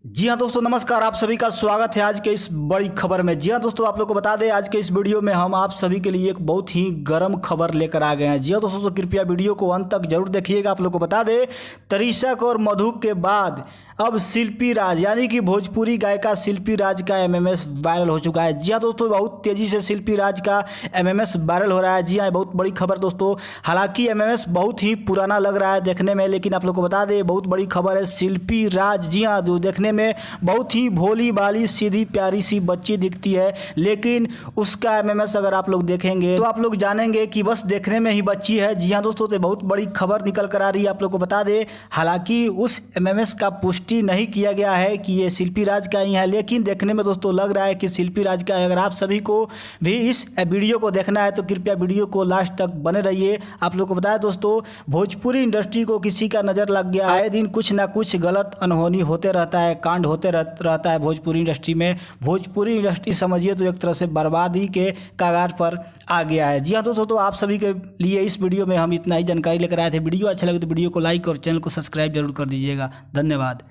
जी हाँ दोस्तों, नमस्कार। आप सभी का स्वागत है आज के इस बड़ी खबर में। जी हाँ दोस्तों, आप लोग को बता दें आज के इस वीडियो में हम आप सभी के लिए एक बहुत ही गर्म खबर लेकर आ गए हैं। जी हाँ दोस्तों, तो कृपया वीडियो को अंत तक जरूर देखिएगा। आप लोग को बता दें, तरीशक और मधु के बाद अब शिल्पी राज यानी कि भोजपुरी गायिका शिल्पी राज का एमएमएस वायरल हो चुका है। जी हाँ दोस्तों, बहुत तेजी से शिल्पी राज का एमएमएस वायरल हो रहा है। जी हाँ, बहुत बड़ी खबर दोस्तों। हालांकि एमएमएस बहुत ही पुराना लग रहा है देखने में, लेकिन आप लोग को बता दें बहुत बड़ी खबर है। शिल्पी राज, जी हाँ, जो देखने में बहुत ही भोली भाली सीधी प्यारी सी बच्ची दिखती है, लेकिन उसका एमएमएस अगर आप लोग देखेंगे तो आप लोग जानेंगे कि बस देखने में ही बच्ची है। जी हाँ दोस्तों, तो बहुत बड़ी खबर निकल कर आ रही है। आप लोग को बता दें, हालांकि उस एमएमएस का पुष्टि नहीं किया गया है कि ये शिल्पी राज का ही है, लेकिन देखने में दोस्तों लग रहा है कि शिल्पी राज का है। अगर आप सभी को भी इस वीडियो को देखना है तो कृपया वीडियो को लास्ट तक बने रहिए। आप लोग को बताया दोस्तों, भोजपुरी इंडस्ट्री को किसी का नज़र लग गया है। दिन कुछ ना कुछ गलत अनहोनी होते रहता है, कांड होते रहता है भोजपुरी इंडस्ट्री में। भोजपुरी इंडस्ट्री समझिए तो एक तरह से बर्बादी के कगार पर आ गया है। जी हाँ दोस्तों, तो आप सभी के लिए इस वीडियो में हम इतना ही जानकारी लेकर आए थे। वीडियो अच्छा लगे तो वीडियो को लाइक और चैनल को सब्सक्राइब जरूर कर दीजिएगा। धन्यवाद।